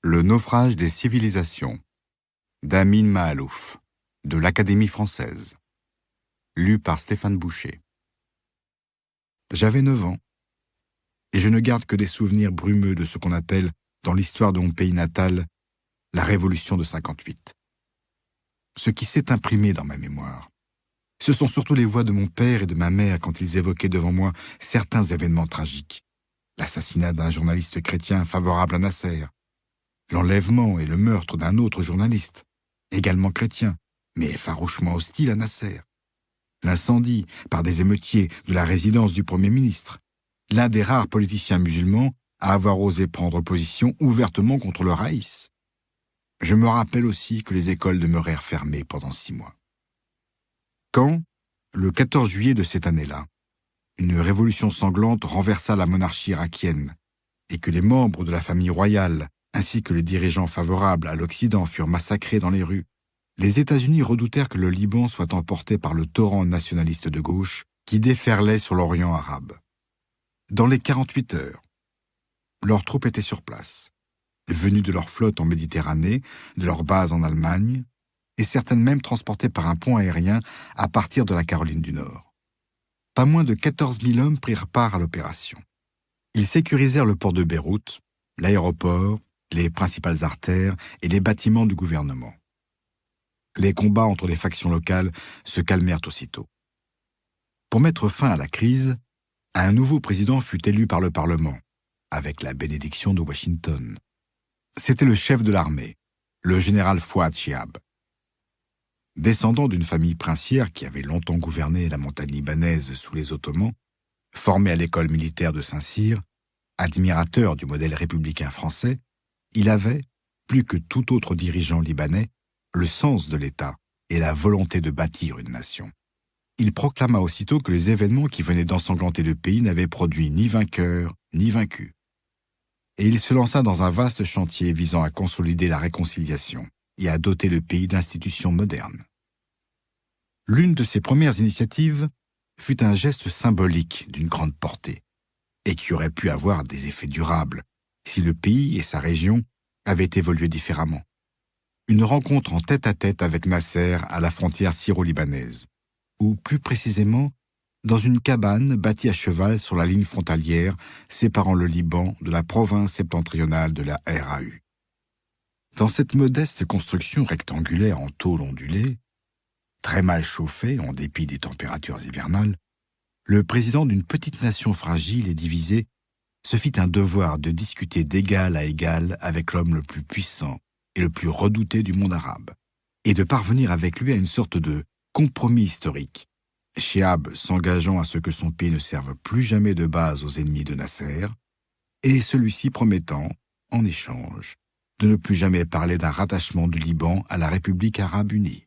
Le naufrage des civilisations d'Amin Mahalouf, de l'Académie française. Lu par Stéphane Boucher. J'avais 9 ans, et je ne garde que des souvenirs brumeux de ce qu'on appelle, dans l'histoire de mon pays natal, la Révolution de 58. Ce qui s'est imprimé dans ma mémoire, ce sont surtout les voix de mon père et de ma mère quand ils évoquaient devant moi certains événements tragiques. L'assassinat d'un journaliste chrétien favorable à Nasser, l'enlèvement et le meurtre d'un autre journaliste, également chrétien, mais farouchement hostile à Nasser, l'incendie par des émeutiers de la résidence du Premier ministre, l'un des rares politiciens musulmans à avoir osé prendre position ouvertement contre le Raïs. Je me rappelle aussi que les écoles demeurèrent fermées pendant 6 mois. Quand, le 14 juillet de cette année-là, une révolution sanglante renversa la monarchie irakienne et que les membres de la famille royale ainsi que les dirigeants favorables à l'Occident furent massacrés dans les rues, les États-Unis redoutèrent que le Liban soit emporté par le torrent nationaliste de gauche qui déferlait sur l'Orient arabe. Dans les 48 heures, leurs troupes étaient sur place, venues de leur flotte en Méditerranée, de leur base en Allemagne, et certaines même transportées par un pont aérien à partir de la Caroline du Nord. Pas moins de 14 000 hommes prirent part à l'opération. Ils sécurisèrent le port de Beyrouth, l'aéroport, les principales artères et les bâtiments du gouvernement. Les combats entre les factions locales se calmèrent aussitôt. Pour mettre fin à la crise, un nouveau président fut élu par le Parlement, avec la bénédiction de Washington. C'était le chef de l'armée, le général Fouad Chiab. Descendant d'une famille princière qui avait longtemps gouverné la montagne libanaise sous les Ottomans, formé à l'école militaire de Saint-Cyr, admirateur du modèle républicain français, il avait, plus que tout autre dirigeant libanais, le sens de l'État et la volonté de bâtir une nation. Il proclama aussitôt que les événements qui venaient d'ensanglanter le pays n'avaient produit ni vainqueurs ni vaincus. Et il se lança dans un vaste chantier visant à consolider la réconciliation et à doter le pays d'institutions modernes. L'une de ses premières initiatives fut un geste symbolique d'une grande portée, et qui aurait pu avoir des effets durables si le pays et sa région avaient évolué différemment. Une rencontre en tête-à-tête avec Nasser à la frontière syro-libanaise, ou plus précisément, dans une cabane bâtie à cheval sur la ligne frontalière séparant le Liban de la province septentrionale de la RAU. Dans cette modeste construction rectangulaire en tôle ondulée, très mal chauffée en dépit des températures hivernales, le président d'une petite nation fragile et divisée se fit un devoir de discuter d'égal à égal avec l'homme le plus puissant et le plus redouté du monde arabe, et de parvenir avec lui à une sorte de compromis historique, Chiab s'engageant à ce que son pays ne serve plus jamais de base aux ennemis de Nasser, et celui-ci promettant, en échange, de ne plus jamais parler d'un rattachement du Liban à la République arabe unie.